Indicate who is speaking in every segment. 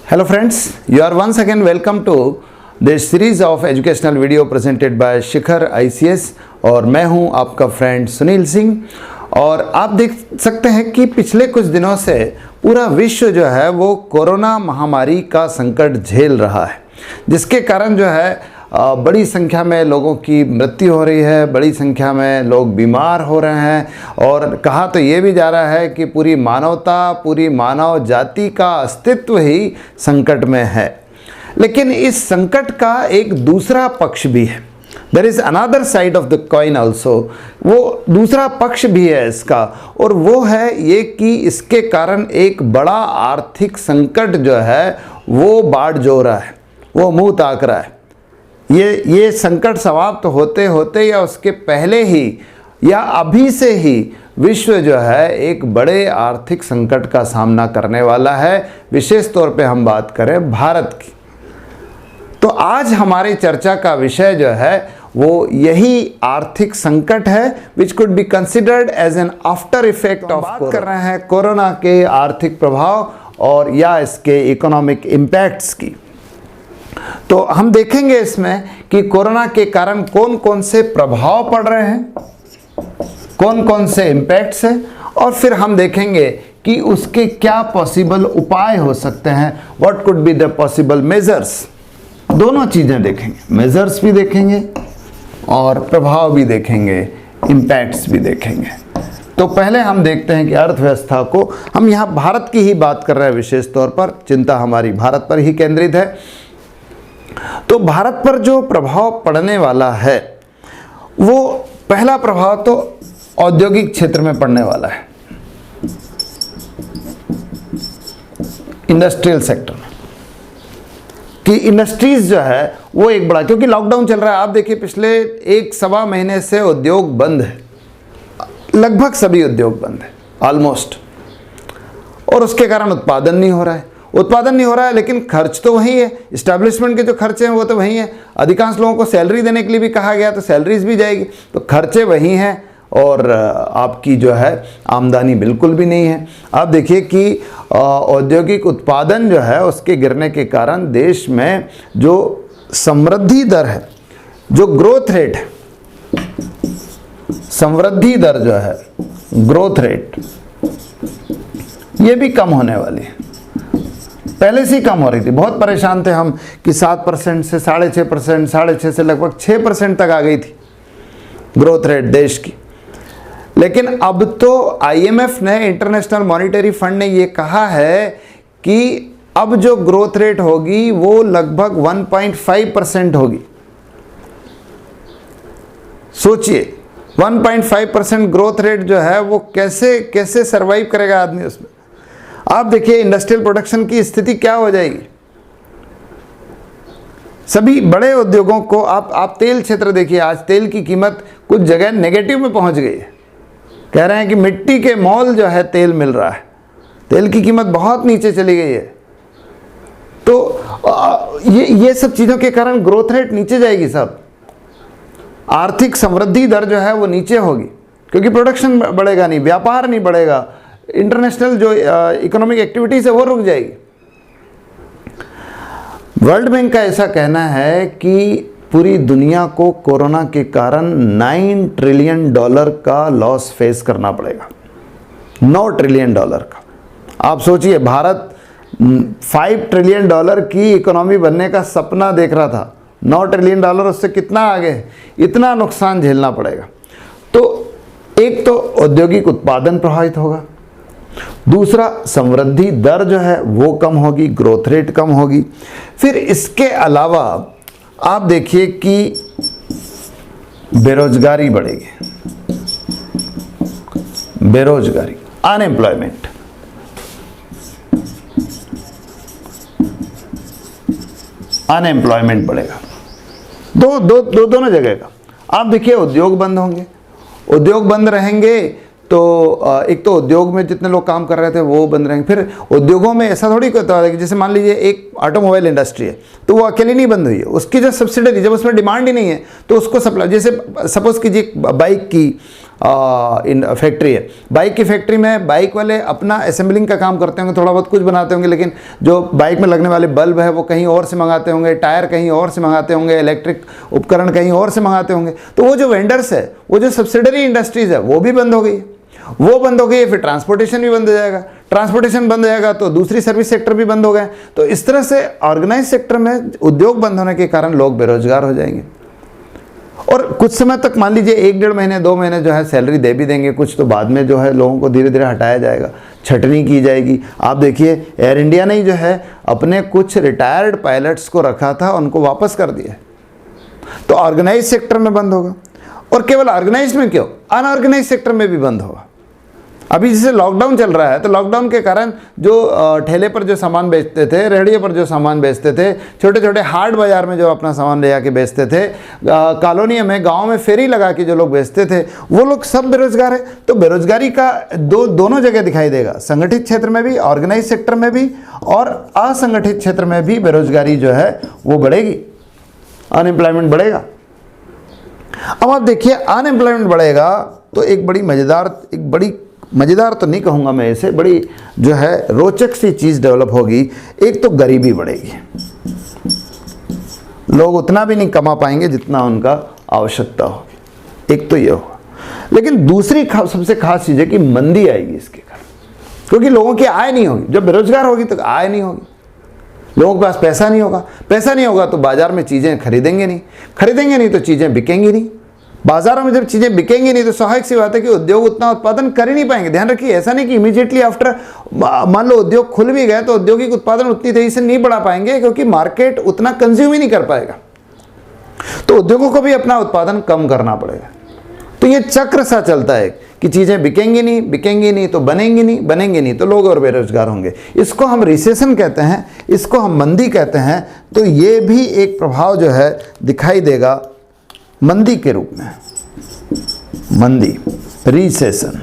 Speaker 1: Hello friends, you are once again welcome to this series of educational video presented by Shikhar ICS और मैं हूं आपका friend Sunil Singh. और आप देख सकते हैं कि पिछले कुछ दिनों से पूरा विश्व जो है वो कोरोना महामारी का संकट झेल रहा है, जिसके कारण जो है बड़ी संख्या में लोगों की मृत्यु हो रही है, बड़ी संख्या में लोग बीमार हो रहे हैं और कहा तो ये भी जा रहा है कि पूरी मानवता, पूरी मानव जाति का अस्तित्व ही संकट में है। लेकिन इस संकट का एक दूसरा पक्ष भी है। There is another side of the coin also. वो दूसरा पक्ष भी है इसका, और वो है ये कि इसके कारण एक बड़ा आर्थिक संकट जो है वो बाढ़ जो रहा है, वो मुँह ताक रहा है। ये संकट समाप्त होते होते या उसके पहले ही या अभी से ही विश्व जो है एक बड़े आर्थिक संकट का सामना करने वाला है। विशेष तौर पे हम बात करें भारत की, तो आज हमारी चर्चा का विषय जो है वो यही आर्थिक संकट है, which could be considered as an after effect of. बात कर रहे हैं कोरोना के आर्थिक प्रभाव और या इसके इकोनॉमिक इम्पैक्ट्स की। तो हम देखेंगे इसमें कि कोरोना के कारण कौन कौन से प्रभाव पड़ रहे हैं, कौन कौन से इम्पैक्ट्स हैं, और फिर हम देखेंगे कि उसके क्या पॉसिबल उपाय हो सकते हैं, what could be the possible measures. दोनों चीज़ें देखेंगे, मेजर्स भी देखेंगे और प्रभाव भी देखेंगे, इम्पैक्ट्स भी देखेंगे। तो पहले हम देखते हैं कि अर्थव्यवस्था को, हम यहाँ भारत की ही बात कर रहे हैं, विशेष तौर पर चिंता हमारी भारत पर ही केंद्रित है। तो भारत पर जो प्रभाव पड़ने वाला है वो पहला प्रभाव तो औद्योगिक क्षेत्र में पड़ने वाला है, इंडस्ट्रियल सेक्टर में, कि इंडस्ट्रीज जो है वो एक बड़ा, क्योंकि लॉकडाउन चल रहा है। आप देखिए पिछले एक सवा महीने से उद्योग बंद है, लगभग सभी उद्योग बंद है ऑलमोस्ट, और उसके कारण उत्पादन नहीं हो रहा है। लेकिन खर्च तो वही है, इस्टेब्लिशमेंट के जो खर्चे हैं वो तो वही हैं। अधिकांश लोगों को सैलरी देने के लिए भी कहा गया, तो सैलरीज भी जाएगी, तो खर्चे वही हैं और आपकी जो है आमदनी बिल्कुल भी नहीं है। आप देखिए कि औद्योगिक उत्पादन जो है उसके गिरने के कारण देश में जो समृद्धि दर है, जो ग्रोथ रेट है, समृद्धि दर जो है, ग्रोथ रेट, ये भी कम होने वाली है। पहले से ही कम हो रही थी, बहुत परेशान थे हम कि 7% से 6.5%, 6.5% से लगभग 6% तक आ गई थी ग्रोथ रेट देश की। लेकिन अब तो IMF ने, इंटरनेशनल मॉनिटरी फंड ने ये कहा है कि अब जो ग्रोथ रेट होगी वो लगभग 1.5% होगी। सोचिए 1.5% ग्रोथ रेट जो है वो कैसे सर्वाइव करेगा आदमी उसमें। आप देखिए इंडस्ट्रियल प्रोडक्शन की स्थिति क्या हो जाएगी। सभी बड़े उद्योगों को, आप तेल क्षेत्र देखिए, आज तेल की कीमत कुछ जगह नेगेटिव में पहुंच गई है। कह रहे हैं कि मिट्टी के मोल जो है तेल मिल रहा है, तेल की कीमत बहुत नीचे चली गई है। तो ये सब चीज़ों के कारण ग्रोथ रेट नीचे जाएगी, सब आर्थिक समृद्धि दर जो है वो नीचे होगी, क्योंकि प्रोडक्शन बढ़ेगा नहीं, व्यापार नहीं बढ़ेगा, इंटरनेशनल जो इकोनॉमिक एक्टिविटीज है वो रुक जाएगी। वर्ल्ड बैंक का ऐसा कहना है कि पूरी दुनिया को कोरोना के कारण $9 ट्रिलियन का लॉस फेस करना पड़ेगा, $9 ट्रिलियन का। आप सोचिए भारत $5 ट्रिलियन की इकोनॉमी बनने का सपना देख रहा था, $9 ट्रिलियन उससे कितना आगे, इतना नुकसान झेलना पड़ेगा। तो एक तो औद्योगिक उत्पादन प्रभावित होगा, दूसरा समृद्धि दर जो है वो कम होगी, ग्रोथ रेट कम होगी। फिर इसके अलावा आप देखिए कि बेरोजगारी बढ़ेगी, बेरोजगारी, अनएम्प्लॉयमेंट, अनएम्प्लॉयमेंट बढ़ेगा, दोनों जगह का। आप देखिए उद्योग बंद होंगे, उद्योग बंद रहेंगे तो एक तो उद्योग में जितने लोग काम कर रहे थे वो बंद रहेंगे। फिर उद्योगों में ऐसा थोड़ी होता है कि जैसे मान लीजिए एक ऑटोमोबाइल इंडस्ट्री है तो वो अकेली नहीं बंद हुई है, उसकी जो सब्सिडरी, जब उसमें डिमांड ही नहीं है तो उसको सप्लाई, जैसे सपोज कीजिए बाइक की इन फैक्ट्री है। बाइक की फैक्ट्री में बाइक वाले अपना असेंबलिंग का काम करते होंगे, थोड़ा बहुत कुछ बनाते होंगे, लेकिन जो बाइक में लगने वाले बल्ब है वो कहीं और से मंगाते होंगे, टायर कहीं और से मंगाते होंगे, इलेक्ट्रिक उपकरण कहीं और से मंगाते होंगे। तो वो जो वेंडर्स है, वो जो सब्सिडरी इंडस्ट्रीज़ है, वो भी बंद हो गई, वो बंद हो गई है। फिर ट्रांसपोर्टेशन भी बंद हो जाएगा, ट्रांसपोर्टेशन बंद हो जाएगा तो दूसरी सर्विस सेक्टर भी बंद हो गए। तो इस तरह से ऑर्गेनाइज सेक्टर में उद्योग बंद होने के कारण लोग बेरोजगार हो जाएंगे। और कुछ समय तक, मान लीजिए 1-1.5 महीने 2 महीने जो है सैलरी दे भी देंगे कुछ, तो बाद में जो है लोगों को धीरे धीरे हटाया जाएगा, छटनी की जाएगी। आप देखिए एयर इंडिया ने जो है अपने कुछ रिटायर्ड पायलट्स को रखा था, उनको वापस कर दिया। तो ऑर्गेनाइज सेक्टर में बंद होगा, और केवल ऑर्गेनाइज में क्यों, अनऑर्गेनाइज सेक्टर में भी बंद होगा। अभी जैसे लॉकडाउन चल रहा है, तो लॉकडाउन के कारण जो ठेले पर जो सामान बेचते थे, रेहड़ियों पर जो सामान बेचते थे, छोटे छोटे हाट बाजार में जो अपना सामान ले जाके बेचते थे, कॉलोनियों में, गांव में फेरी लगा के जो लोग बेचते थे, वो लोग सब बेरोजगार है। तो बेरोजगारी का दोनों जगह दिखाई देगा, संगठित क्षेत्र में भी, ऑर्गेनाइज सेक्टर में भी, और असंगठित क्षेत्र में भी बेरोजगारी जो है वो बढ़ेगी, अनएम्प्लॉयमेंट बढ़ेगा। अब आप देखिए अनएम्प्लॉयमेंट बढ़ेगा तो एक बड़ी मज़ेदार तो नहीं कहूँगा मैं इसे, बड़ी जो है रोचक सी चीज़ डेवलप होगी। एक तो गरीबी बढ़ेगी, लोग उतना भी नहीं कमा पाएंगे जितना उनका आवश्यकता होगी, एक तो ये होगा। लेकिन दूसरी सबसे खास चीज़ है कि मंदी आएगी इसके कारण, क्योंकि लोगों की आय नहीं होगी। जब बेरोजगार होगी तो आय नहीं होगी, लोगों के पास पैसा नहीं होगा तो बाजार में चीज़ें खरीदेंगे नहीं तो चीज़ें बिकेंगी नहीं। बाजारों में जब चीज़ें बिकेंगी नहीं तो स्वाभाविक सी बात है कि उद्योग उतना उत्पादन कर ही नहीं पाएंगे। ध्यान रखिए, ऐसा नहीं कि इमीडिएटली आफ्टर मान लो उद्योग खुल भी गए तो औद्योगिक उत्पादन उतनी तेजी से नहीं बढ़ा पाएंगे, क्योंकि मार्केट उतना कंज्यूम ही नहीं कर पाएगा। तो उद्योगों को भी अपना उत्पादन कम करना पड़ेगा। तो ये चक्र सा चलता है कि चीज़ें बिकेंगी नहीं तो बनेंगी नहीं तो लोग और बेरोजगार होंगे। इसको हम रिसेशन कहते हैं, इसको हम मंदी कहते हैं। तो ये भी एक प्रभाव जो है दिखाई देगा मंदी के रूप में, मंदी, रिसेशन।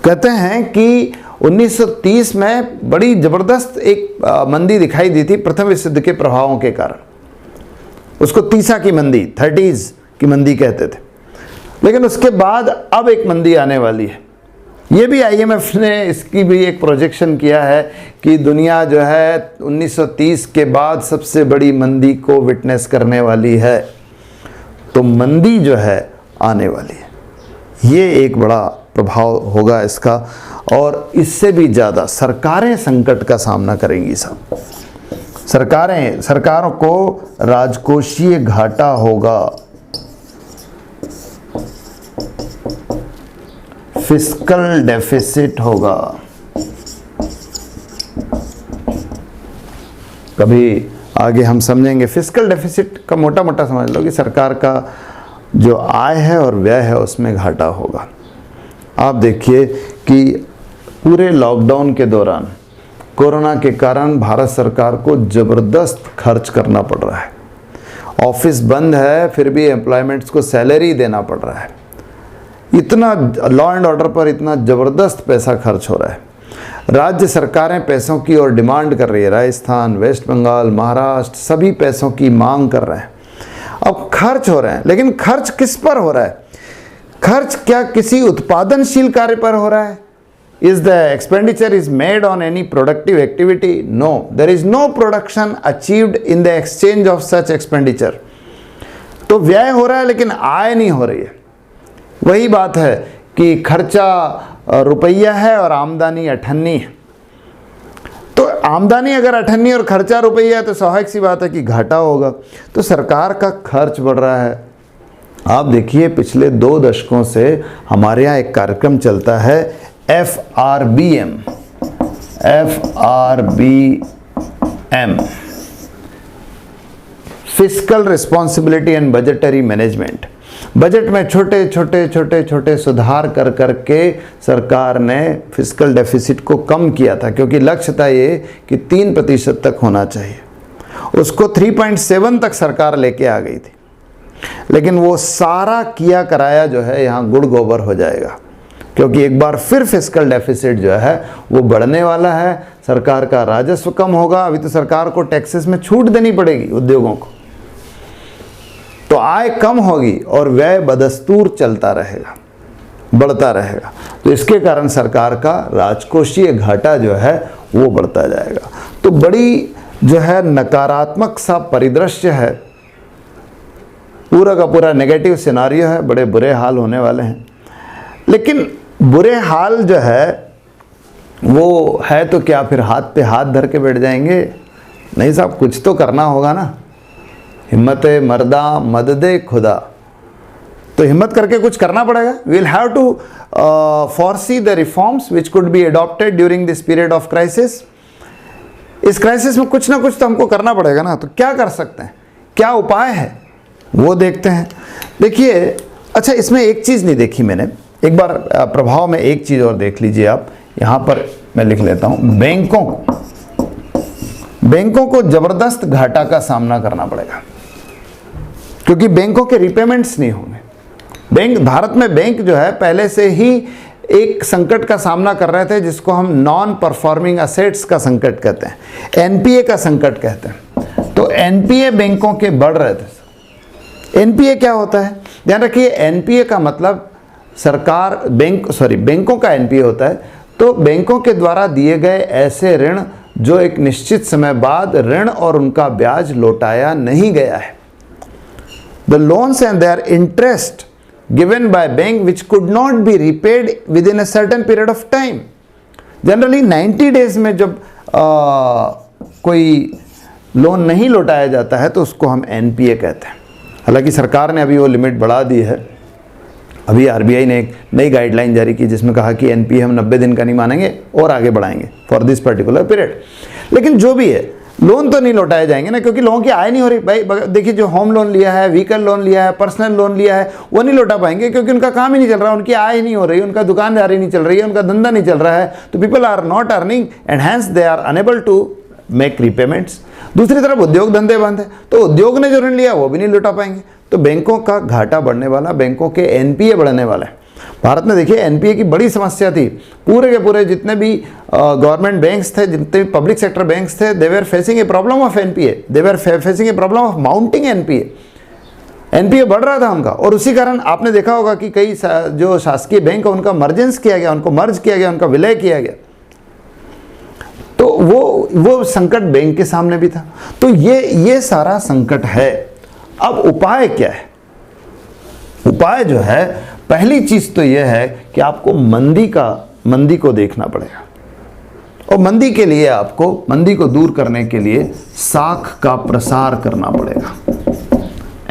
Speaker 1: कहते हैं कि 1930 में बड़ी जबरदस्त एक मंदी दिखाई दी थी प्रथम विश्व युद्ध के प्रभावों के कारण। उसको तीसा की मंदी, 30s की मंदी कहते थे। लेकिन उसके बाद अब एक मंदी आने वाली है। ये भी IMF ने इसकी भी एक प्रोजेक्शन किया है कि दुनिया जो है 1930 के बाद सबसे बड़ी मंदी को विटनेस करने वाली है। तो मंदी जो है आने वाली है, ये एक बड़ा प्रभाव होगा इसका। और इससे भी ज़्यादा सरकारें संकट का सामना करेंगी। सब सरकारों को राजकोषीय घाटा होगा, फिस्कल डेफिसिट होगा। कभी आगे हम समझेंगे। फिस्कल डेफिसिट का मोटा समझ लो कि सरकार का जो आय है और व्यय है उसमें घाटा होगा। आप देखिए कि पूरे लॉकडाउन के दौरान कोरोना के कारण भारत सरकार को ज़बरदस्त खर्च करना पड़ रहा है। ऑफिस बंद है फिर भी एम्प्लॉयमेंट्स को सैलरी देना पड़ रहा है। इतना लॉ एंड ऑर्डर पर इतना ज़बरदस्त पैसा खर्च हो रहा है। राज्य सरकारें पैसों की और डिमांड कर रही है। राजस्थान, वेस्ट बंगाल, महाराष्ट्र सभी पैसों की मांग कर रहे हैं। अब खर्च हो रहे हैं, लेकिन खर्च किस पर हो रहा है? खर्च क्या किसी उत्पादनशील कार्य पर हो रहा है? Is the expenditure is made on any productive activity? No, there is no production achieved in the exchange of such expenditure. तो व्यय हो रहा है लेकिन आय नहीं हो रही है। वही बात है कि खर्चा रुपया है और आमदनी अठन्नी है। तो आमदनी अगर अठन्नी और खर्चा रुपया है तो स्वाभाविक सी बात है कि घाटा होगा। तो सरकार का खर्च बढ़ रहा है। आप देखिए पिछले 2 दशकों से हमारे यहाँ एक कार्यक्रम चलता है FRBM, fiscal responsibility and budgetary management. Budget में छोटे सुधार कर करके सरकार ने फिस्कल डेफिसिट को कम किया था, क्योंकि लक्ष्य था ये कि 3% तक होना चाहिए। उसको 3.7 तक सरकार लेके आ गई थी। लेकिन वो सारा किया कराया जो है यहाँ गुड़ गोबर हो जाएगा, क्योंकि एक बार फिर फिस्कल डेफिसिट जो है वो बढ़ने वाला है। सरकार का राजस्व कम होगा। अभी तो सरकार को टैक्सेस में छूट देनी पड़ेगी उद्योगों को। तो आय कम होगी और व्यय बदस्तूर चलता रहेगा, बढ़ता रहेगा। तो इसके कारण सरकार का राजकोषीय घाटा जो है वो बढ़ता जाएगा। तो बड़ी जो है नकारात्मक सा परिदृश्य है, पूरा का पूरा नेगेटिव सिनारियो है, बड़े बुरे हाल होने वाले हैं। लेकिन बुरे हाल जो है वो है तो क्या फिर हाथ पे हाथ धर के बैठ जाएंगे? नहीं साहब, कुछ तो करना होगा ना। हिम्मत मर्दा मददे खुदा, तो हिम्मत करके कुछ करना पड़ेगा। We will have to foresee the reforms which could be adopted during this period of crisis। इस क्राइसिस में कुछ ना कुछ तो हमको करना पड़ेगा ना। तो क्या कर सकते हैं, क्या उपाय है, वो देखते हैं। देखिए, अच्छा इसमें एक चीज़ नहीं देखी मैंने, एक बार प्रभाव में एक चीज़ और देख लीजिए आप। यहाँ पर मैं लिख लेता हूँ, बैंकों को ज़बरदस्त घाटा का सामना करना पड़ेगा, क्योंकि बैंकों के रिपेमेंट्स नहीं होंगे। भारत में बैंक जो है पहले से ही एक संकट का सामना कर रहे थे, जिसको हम नॉन परफॉर्मिंग असेट्स का संकट कहते हैं, एनपीए का संकट कहते हैं। तो एनपीए बैंकों के बढ़ रहे थे। एनपीए क्या होता है, ध्यान रखिए, एनपीए का मतलब बैंकों का एनपीए होता है। तो बैंकों के द्वारा दिए गए ऐसे ऋण जो एक निश्चित समय बाद ऋण और उनका ब्याज लौटाया नहीं गया है। The loans and their interest given by bank which could not be repaid within a certain period of time। Generally 90 days में जब कोई लोन नहीं लौटाया जाता है तो उसको हम एनपीए कहते हैं। हालांकि सरकार ने अभी वो लिमिट बढ़ा दी है। अभी आरबीआई ने एक नई गाइडलाइन जारी की जिसमें कहा कि एनपीए हम 90 दिन का नहीं मानेंगे और आगे बढ़ाएंगे फॉर दिस पर्टिकुलर पीरियड। लेकिन जो भी है, लोन तो नहीं लौटाए जाएंगे ना, क्योंकि लोगों की आय नहीं हो रही। भाई देखिए, जो होम लोन लिया है, व्हीकल लोन लिया है, पर्सनल लोन लिया है, वो नहीं लौटा पाएंगे, क्योंकि उनका काम ही नहीं चल रहा, उनकी आय नहीं हो रही, उनका दुकानदारी नहीं चल रही है, उनका धंधा नहीं चल रहा है। तो people are not earning and hence they are unable to make repayments. दूसरी तरफ उद्योग धंधे बंद है, तो उद्योग ने जो ऋण लिया वो भी नहीं लौटा पाएंगे। तो बैंकों का घाटा बढ़ने वाला, बैंकों के एनपीए बढ़ने वाला है। भारत में देखिए एनपीए की बड़ी समस्या थी। पूरे के पूरे जितने भी गवर्नमेंट बैंक्स थे, जितने भी पब्लिक सेक्टर बैंक्स थे, they were facing a problem of NPA, they were facing a problem of mounting NPA. NPA बढ़ रहा था उनका, और उसी कारण आपने देखा होगा कि कई जो शासकीय बैंक है उनका मर्जेंस किया गया, उनको मर्ज किया गया, उनका विलय किया गया। तो वो संकट बैंक के सामने भी था। तो ये सारा संकट है। अब उपाय क्या है? उपाय जो है, पहली चीज तो यह है कि आपको मंदी को देखना पड़ेगा, और मंदी के लिए आपको मंदी को दूर करने के लिए साख का प्रसार करना पड़ेगा,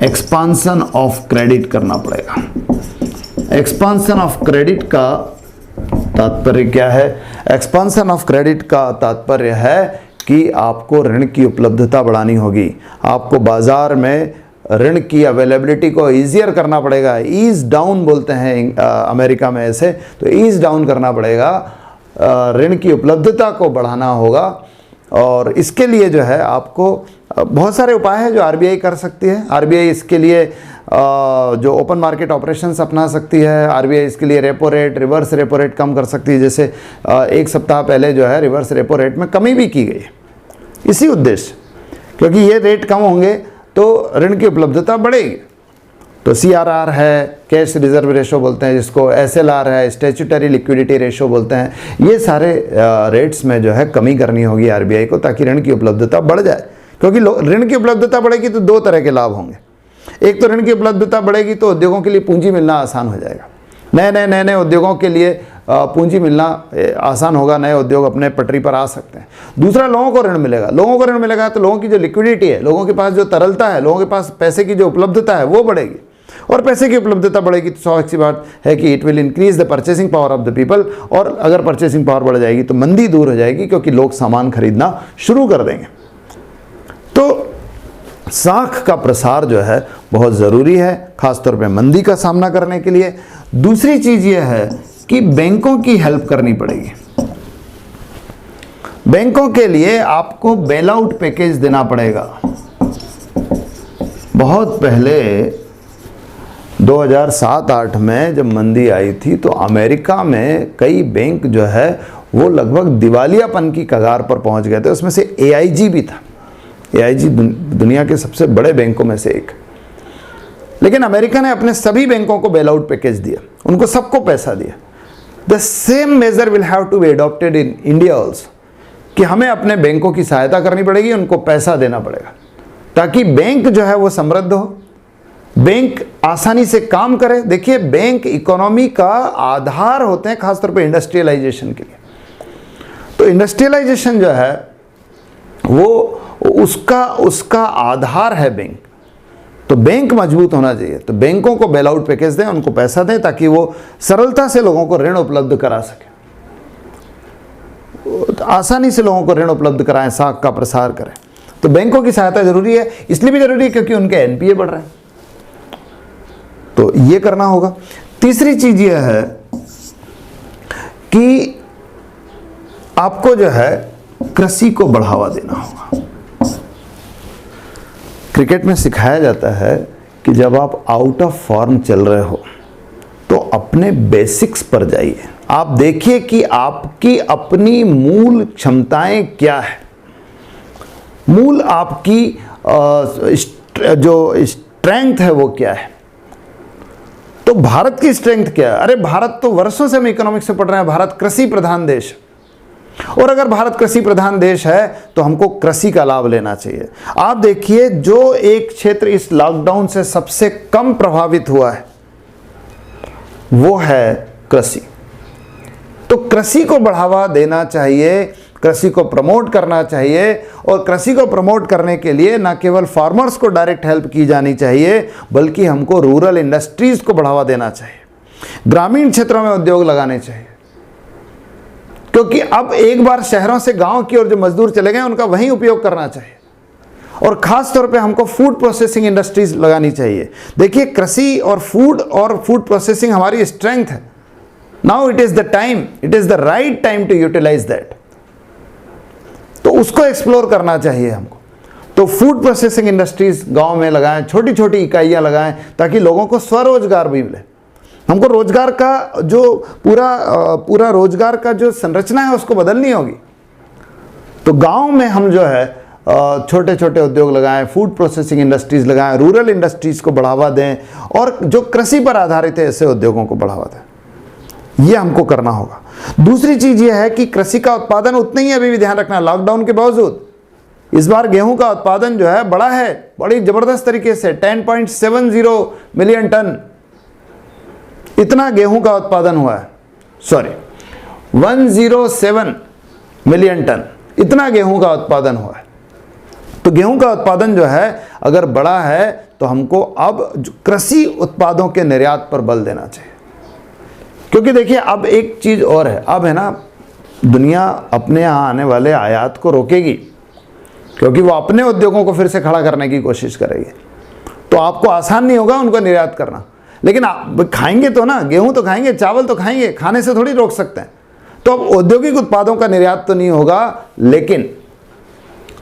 Speaker 1: एक्सपांशन ऑफ क्रेडिट करना पड़ेगा। एक्सपांशन ऑफ क्रेडिट का तात्पर्य क्या है? एक्सपांशन ऑफ क्रेडिट का तात्पर्य है कि आपको ऋण की उपलब्धता बढ़ानी होगी। आपको बाजार में ऋण की अवेलेबिलिटी को ईजियर करना पड़ेगा। ईज डाउन बोलते हैं अमेरिका में ऐसे, तो ईज डाउन करना पड़ेगा, ऋण की उपलब्धता को बढ़ाना होगा। और इसके लिए जो है आपको बहुत सारे उपाय हैं जो आरबीआई कर सकती है। आरबीआई इसके लिए जो ओपन मार्केट ऑपरेशंस अपना सकती है। आरबीआई इसके लिए repo rate, reverse repo rate कम कर सकती है। जैसे एक सप्ताह पहले जो है रिवर्स रेपो रेट में कमी भी की गई है, इसी उद्देश्य, क्योंकि ये रेट कम होंगे तो ऋण की उपलब्धता बढ़ेगी। तो सीआरआर है, कैश रिजर्व रेशो बोलते हैं जिसको, एसएलआर है, स्टैट्यूटरी लिक्विडिटी रेशो बोलते हैं। ये सारे रेट्स में जो है कमी करनी होगी आरबीआई को, ताकि ऋण की उपलब्धता बढ़ जाए। क्योंकि ऋण की उपलब्धता बढ़ेगी तो दो तरह के लाभ होंगे। एक तो ऋण की उपलब्धता बढ़ेगी तो उद्योगों के लिए पूंजी मिलना आसान हो जाएगा। नए उद्योगों के लिए पूंजी मिलना आसान होगा, नए उद्योग अपने पटरी पर आ सकते हैं। दूसरा, लोगों को ऋण मिलेगा। लोगों को ऋण मिलेगा तो लोगों की जो लिक्विडिटी है, लोगों के पास जो तरलता है, लोगों के पास पैसे की जो उपलब्धता है वो बढ़ेगी। और पैसे की उपलब्धता बढ़ेगी तो स्वाभाविक सी बात है कि it will increase the purchasing power of the people. और अगर परचेसिंग पावर बढ़ जाएगी तो मंदी दूर हो जाएगी, क्योंकि लोग सामान खरीदना शुरू कर देंगे। तो साख का प्रसार जो है बहुत ज़रूरी है, खासतौर पे मंदी का सामना करने के लिए। दूसरी चीज़ यह है कि बैंकों की हेल्प करनी पड़ेगी। बैंकों के लिए आपको बेल आउट पैकेज देना पड़ेगा। बहुत पहले 2007-8 में जब मंदी आई थी तो अमेरिका में कई बैंक जो है वो लगभग दिवालियापन की कगार पर पहुंच गए थे। उसमें से AIG भी था। AIG दुनिया के सबसे बड़े बैंकों में से एक। लेकिन अमेरिका ने अपने सभी बैंकों को बेल आउट पैकेज दिया, उनको सबको पैसा दिया। The same measure will have to be adopted in India also, कि हमें अपने बैंकों की सहायता करनी पड़ेगी, उनको पैसा देना पड़ेगा, ताकि बैंक जो है वो समृद्ध हो, बैंक आसानी से काम करे। देखिए, बैंक इकोनॉमी का आधार होते हैं, खासतौर पे इंडस्ट्रियलाइजेशन के लिए। तो इंडस्ट्रियलाइजेशन जो है वो उसका आधार है बैंक। तो बैंक मजबूत होना चाहिए, तो बैंकों को बेल आउट पैकेज दें, उनको पैसा दें, ताकि वो सरलता से लोगों को ऋण उपलब्ध करा सके, आसानी से लोगों को ऋण उपलब्ध कराएं, साख का प्रसार करें। तो बैंकों की सहायता जरूरी है, इसलिए भी जरूरी है क्योंकि उनके एनपीए बढ़ रहे हैं, तो ये करना होगा। तीसरी चीज यह है कि आपको जो है कृषि को बढ़ावा देना होगा। क्रिकेट में सिखाया जाता है कि जब आप आउट ऑफ फॉर्म चल रहे हो तो अपने बेसिक्स पर जाइए, आप देखिए कि आपकी अपनी मूल क्षमताएं क्या है, मूल आपकी जो स्ट्रेंथ है वो क्या है। तो भारत की स्ट्रेंथ क्या है? अरे भारत तो वर्षों से हम इकोनॉमिक्स से पढ़ रहे हैं, भारत कृषि प्रधान देश है, और अगर भारत कृषि प्रधान देश है तो हमको कृषि का लाभ लेना चाहिए। आप देखिए, जो एक क्षेत्र इस लॉकडाउन से सबसे कम प्रभावित हुआ है वो है कृषि। तो कृषि को बढ़ावा देना चाहिए, कृषि को प्रमोट करना चाहिए, और कृषि को प्रमोट करने के लिए न केवल फार्मर्स को डायरेक्ट हेल्प की जानी चाहिए, बल्कि हमको रूरल इंडस्ट्रीज को बढ़ावा देना चाहिए, ग्रामीण क्षेत्रों में उद्योग लगाने चाहिए। क्योंकि अब एक बार शहरों से गांव की ओर जो मजदूर चले गए उनका वहीं उपयोग करना चाहिए, और खास तौर पे हमको फूड प्रोसेसिंग इंडस्ट्रीज लगानी चाहिए। देखिए, कृषि और फूड प्रोसेसिंग हमारी स्ट्रेंथ है। Now it is the time, it is the right time to utilise that. तो उसको एक्सप्लोर करना चाहिए हमको। तो फूड प्रोसेसिंग इंडस्ट्रीज गांव में लगाएं, छोटी छोटी इकाइयां लगाएं, ताकि लोगों को स्वरोजगार भी मिले। हमको रोजगार का जो पूरा रोजगार का जो संरचना है उसको बदलनी होगी। तो गांव में हम जो है छोटे छोटे उद्योग लगाएं, फूड प्रोसेसिंग इंडस्ट्रीज लगाएं, रूरल इंडस्ट्रीज को बढ़ावा दें, और जो कृषि पर आधारित है ऐसे उद्योगों को बढ़ावा दें। ये हमको करना होगा। दूसरी चीज ये है कि कृषि का उत्पादन उतना ही अभी भी ध्यान रखना, लॉकडाउन के बावजूद इस बार गेहूं का उत्पादन जो है बड़ा है, बड़ी जबरदस्त तरीके से 10.70 मिलियन टन इतना गेहूं का उत्पादन हुआ है। 107 मिलियन टन इतना गेहूं का उत्पादन हुआ है। तो गेहूं का उत्पादन जो है अगर बड़ा है तो हमको अब कृषि उत्पादों के निर्यात पर बल देना चाहिए। क्योंकि देखिए, अब एक चीज और है, अब है ना, दुनिया अपने यहाँ आने वाले आयात को रोकेगी, क्योंकि वो अपने उद्योगों को फिर से खड़ा करने की कोशिश करेगी। तो आपको आसान नहीं होगा उनको निर्यात करना, लेकिन आप खाएंगे तो ना, गेहूं तो खाएंगे, चावल तो खाएंगे, खाने से थोड़ी रोक सकते हैं। तो अब औद्योगिक उत्पादों का निर्यात तो नहीं होगा, लेकिन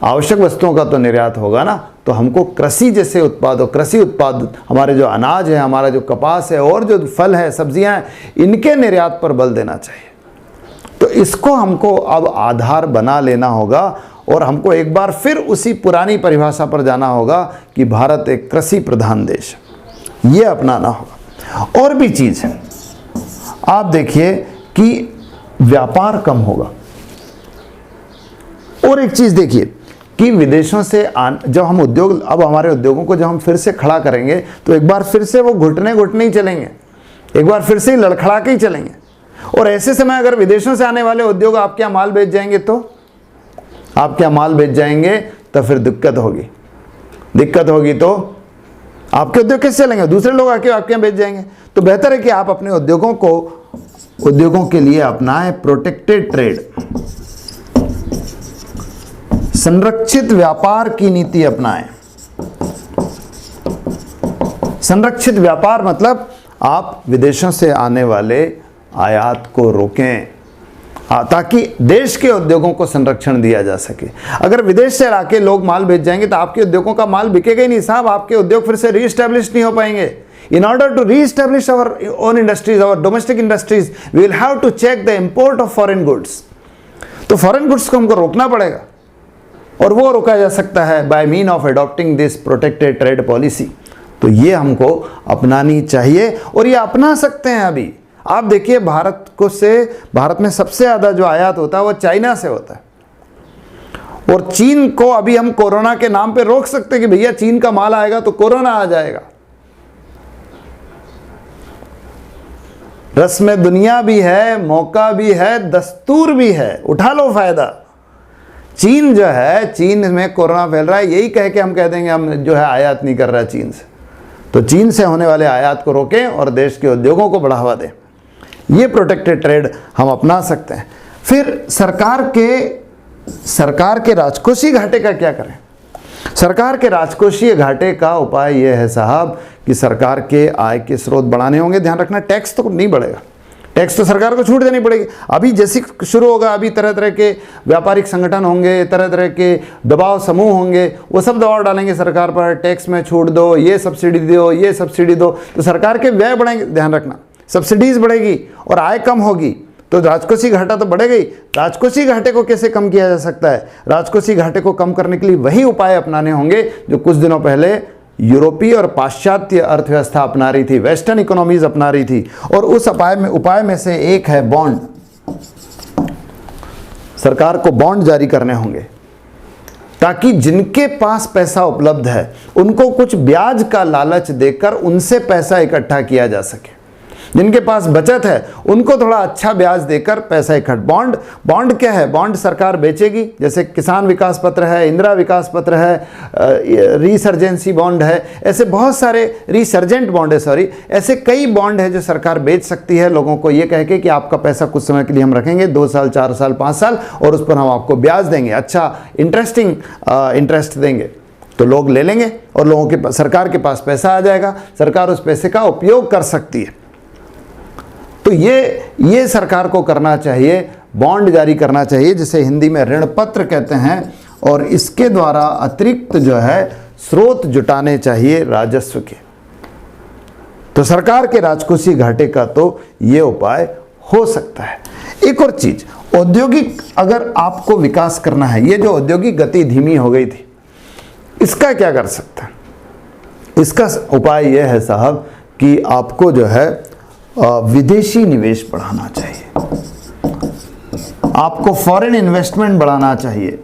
Speaker 1: आवश्यक वस्तुओं का तो निर्यात होगा ना। तो हमको कृषि जैसे उत्पादों, कृषि उत्पाद, हमारे जो अनाज है, हमारा जो कपास है, और जो फल है, सब्जियां हैं, इनके निर्यात पर बल देना चाहिए। तो इसको हमको अब आधार बना लेना होगा, और हमको एक बार फिर उसी पुरानी परिभाषा पर जाना होगा कि भारत एक कृषि प्रधान देश है, ये अपनाना होगा। और भी चीज है, आप देखिए कि व्यापार कम होगा। और एक चीज देखिए कि विदेशों से जब हम उद्योग, अब हमारे उद्योगों को जब हम फिर से खड़ा करेंगे तो एक बार फिर से वो घुटने ही चलेंगे, एक बार फिर से लड़खड़ा के ही चलेंगे। और ऐसे समय अगर विदेशों से आने वाले उद्योग आपके यहाँ माल बेच जाएंगे, तो आपके यहाँ माल बेच जाएंगे तो फिर दिक्कत होगी। तो आपके उद्योग कैसे चलेंगे? दूसरे लोग आके आपके यहाँ बेच जाएंगे। तो बेहतर है कि आप अपने उद्योगों के लिए अपनाएं प्रोटेक्टेड ट्रेड, संरक्षित व्यापार की नीति अपनाएं। संरक्षित व्यापार मतलब आप विदेशों से आने वाले आयात को रोकें, ताकि देश के उद्योगों को संरक्षण दिया जा सके। अगर विदेश से आके लोग माल बेच जाएंगे तो आपके उद्योगों का माल बिकेगा ही नहीं साहब, आपके उद्योग फिर से रीस्टैब्लिश नहीं हो पाएंगे। In order to re-establish our own industries, our domestic industries, we will have to check the import of foreign goods. तो foreign goods को हमको रोकना पड़ेगा, और वो रोका जा सकता है by mean of adopting this protected trade policy। तो ये हमको अपनानी चाहिए और ये अपना सकते हैं। अभी आप देखिए भारत में सबसे ज़्यादा जो आयात होता है वो चाइना से होता है, और चीन को अभी हम कोरोना के नाम पे रोक सकते हैं कि भैया चीन का माल आएगा तो कोरोना आ जाएगा। रस्म दुनिया भी है, मौका भी है, दस्तूर भी है, उठा लो फायदा। चीन जो है, चीन में कोरोना फैल रहा है, यही कह के हम कह देंगे हम जो है आयात नहीं कर रहा चीन से, तो चीन से होने वाले आयात को रोकें और देश के उद्योगों को बढ़ावा दें। ये प्रोटेक्टेड ट्रेड हम अपना सकते हैं। फिर सरकार के राजकोषीय घाटे का क्या करें? सरकार के राजकोषीय घाटे का उपाय यह है साहब कि सरकार के आय के स्रोत बढ़ाने होंगे। ध्यान रखना, टैक्स तो नहीं बढ़ेगा, टैक्स तो सरकार को छूट देनी पड़ेगी। अभी जैसे शुरू होगा, अभी तरह तरह के व्यापारिक संगठन होंगे, तरह तरह के दबाव समूह होंगे, वो सब दबाव डालेंगे सरकार पर, टैक्स में छूट दो, ये सब्सिडी दो, ये सब्सिडी दो, तो सरकार के व्यय बढ़ेंगे। ध्यान रखना, सब्सिडीज बढ़ेगी और आय कम होगी तो राजकोषीय घाटा तो बढ़ेगा ही। राजकोषीय घाटे को कैसे कम किया जा सकता है? राजकोषीय घाटे को कम करने के लिए वही उपाय अपनाने होंगे जो कुछ दिनों पहले यूरोपीय और पाश्चात्य अर्थव्यवस्था अपना रही थी, वेस्टर्न इकोनॉमीज अपना रही थी, और उस उपाय में से एक है बॉन्ड। सरकार को बॉन्ड जारी करने होंगे ताकि जिनके पास पैसा उपलब्ध है उनको कुछ ब्याज का लालच देकर उनसे पैसा इकट्ठा किया जा सके। जिनके पास बचत है उनको थोड़ा अच्छा ब्याज देकर पैसा इकट्ठा। बॉन्ड क्या है? बॉन्ड सरकार बेचेगी, जैसे किसान विकास पत्र है, इंदिरा विकास पत्र है, रीसर्जेंसी बॉन्ड है, ऐसे बहुत सारे रीसर्जेंट बॉन्ड है, ऐसे कई बॉन्ड है जो सरकार बेच सकती है लोगों को ये कह के कि आपका पैसा कुछ समय के लिए हम रखेंगे, 2 साल, 4 साल, 5 साल, और उस पर हम आपको ब्याज देंगे, अच्छा इंटरेस्ट देंगे। तो लोग ले लेंगे और लोगों के सरकार के पास पैसा आ जाएगा, सरकार उस पैसे का उपयोग कर सकती है। तो ये सरकार को करना चाहिए, बॉन्ड जारी करना चाहिए जिसे हिंदी में ऋण पत्र कहते हैं, और इसके द्वारा अतिरिक्त जो है स्रोत जुटाने चाहिए राजस्व के। तो सरकार के राजकोषीय घाटे का तो ये उपाय हो सकता है। एक और चीज, औद्योगिक अगर आपको विकास करना है, ये जो औद्योगिक गति धीमी हो गई थी, इसका क्या कर सकते हैं? इसका उपाय यह है साहब कि आपको जो है विदेशी निवेश बढ़ाना चाहिए, आपको फॉरेन इन्वेस्टमेंट बढ़ाना चाहिए,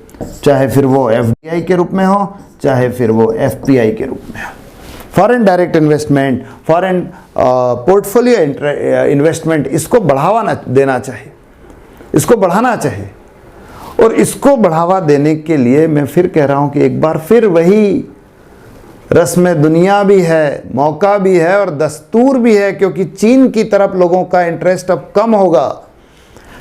Speaker 1: चाहे फिर वो एफडीआई के रूप में हो, चाहे फिर वो एफपीआई के रूप में हो। Foreign direct investment, foreign portfolio investment, इसको बढ़ावा देना चाहिए, इसको बढ़ाना चाहिए। और इसको बढ़ावा देने के लिए मैं फिर कह रहा हूं कि एक बार फिर वही रस्म दुनिया भी है, मौका भी है और दस्तूर भी है, क्योंकि चीन की तरफ लोगों का इंटरेस्ट अब कम होगा।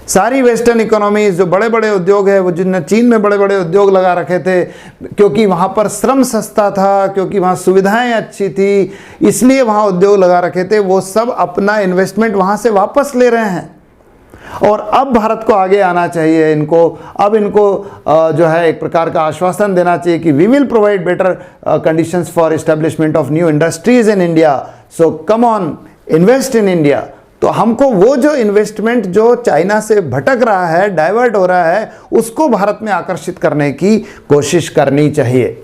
Speaker 1: सारी वेस्टर्न इकोनॉमीज जो बड़े बड़े उद्योग है, वो जिनने चीन में बड़े बड़े उद्योग लगा रखे थे, क्योंकि वहाँ पर श्रम सस्ता था, क्योंकि वहाँ सुविधाएं अच्छी थी, इसलिए वहाँ उद्योग लगा रखे थे, वो सब अपना इन्वेस्टमेंट वहाँ से वापस ले रहे हैं। और अब भारत को आगे आना चाहिए, इनको जो है एक प्रकार का आश्वासन देना चाहिए कि we will provide better conditions for establishment of new industries in India, so come on invest in India. तो हमको वो जो इन्वेस्टमेंट जो चाइना से भटक रहा है, डाइवर्ट हो रहा है, उसको भारत में आकर्षित करने की कोशिश करनी चाहिए।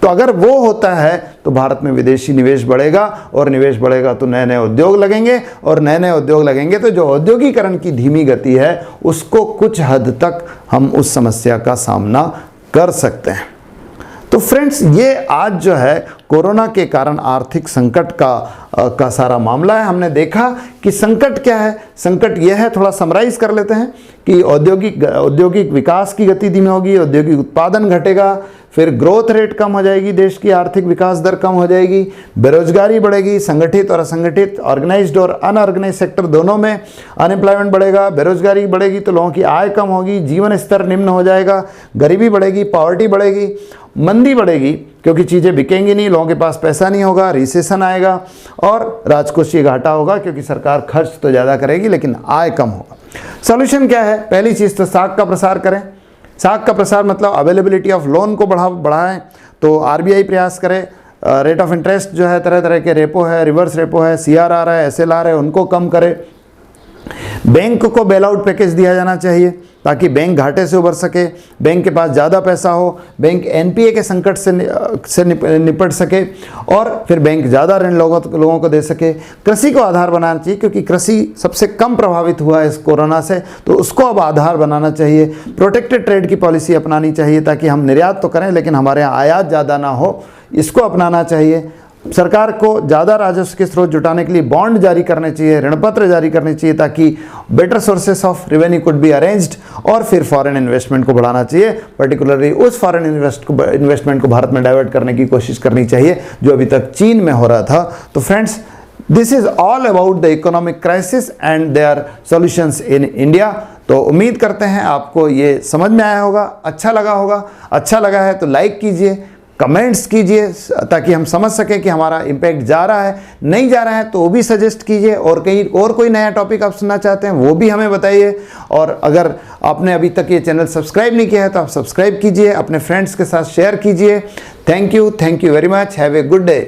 Speaker 1: तो अगर वो होता है तो भारत में विदेशी निवेश बढ़ेगा, और निवेश बढ़ेगा तो नए नए उद्योग लगेंगे, और नए नए उद्योग लगेंगे तो जो औद्योगिकरण की धीमी गति है उसको कुछ हद तक हम उस समस्या का सामना कर सकते हैं। तो फ्रेंड्स, ये आज जो है कोरोना के कारण आर्थिक संकट का सारा मामला है। हमने देखा कि संकट क्या है। संकट यह है, थोड़ा समराइज कर लेते हैं, कि औद्योगिक विकास की गति धीमी होगी, औद्योगिक उत्पादन घटेगा, फिर ग्रोथ रेट कम हो जाएगी, देश की आर्थिक विकास दर कम हो जाएगी, बेरोजगारी बढ़ेगी, संगठित और असंगठित, ऑर्गेनाइज्ड और अनऑर्गेनाइज सेक्टर दोनों में अनएम्प्लॉयमेंट बढ़ेगा, बेरोजगारी बढ़ेगी तो लोगों की आय कम होगी, जीवन स्तर निम्न हो जाएगा, गरीबी बढ़ेगी, पॉवर्टी बढ़ेगी, मंदी बढ़ेगी क्योंकि चीज़ें बिकेंगी नहीं, लोगों के पास पैसा नहीं होगा, रिसेशन आएगा, और राजकोषीय घाटा होगा क्योंकि सरकार खर्च तो ज़्यादा करेगी लेकिन आय कम होगा। सॉल्यूशन क्या है? पहली चीज़ तो साख का प्रसार करें। साख का प्रसार मतलब अवेलेबिलिटी ऑफ लोन को बढ़ाएं। तो आरबीआई प्रयास करे, रेट ऑफ इंटरेस्ट जो है तरह तरह के, रेपो है, रिवर्स रेपो है, सीआरआर है, एसएलआर है, उनको कम करे। बैंक को बेल आउट पैकेज दिया जाना चाहिए ताकि बैंक घाटे से उबर सके, बैंक के पास ज़्यादा पैसा हो, बैंक एनपीए के संकट से निपट सके और फिर बैंक ज़्यादा ऋण लोगों को दे सके। कृषि को आधार बनाना चाहिए क्योंकि कृषि सबसे कम प्रभावित हुआ है इस कोरोना से, तो उसको अब आधार बनाना चाहिए। प्रोटेक्टेड ट्रेड की पॉलिसी अपनानी चाहिए ताकि हम निर्यात तो करें लेकिन हमारे यहाँ आयात ज़्यादा ना हो, इसको अपनाना चाहिए। सरकार को ज़्यादा राजस्व के स्रोत जुटाने के लिए बॉन्ड जारी करने चाहिए, ऋण पत्र जारी करने चाहिए ताकि better sources of revenue could be arranged. और फिर फॉरेन इन्वेस्टमेंट को बढ़ाना चाहिए, पर्टिकुलरली उस फॉरेन इन्वेस्टमेंट को भारत में डाइवर्ट करने की कोशिश करनी चाहिए जो अभी तक चीन में हो रहा था। तो friends, this is all about the economic crisis and their solutions in India. तो उम्मीद करते हैं आपको ये समझ में आया होगा, अच्छा लगा होगा। अच्छा लगा है तो लाइक कीजिए, कमेंट्स कीजिए ताकि हम समझ सकें कि हमारा इम्पैक्ट जा रहा है, नहीं जा रहा है तो वो भी सजेस्ट कीजिए। और कहीं और कोई नया टॉपिक आप सुनना चाहते हैं वो भी हमें बताइए। और अगर आपने अभी तक ये चैनल सब्सक्राइब नहीं किया है तो आप सब्सक्राइब कीजिए, अपने फ्रेंड्स के साथ शेयर कीजिए। Thank you very much, have a good day.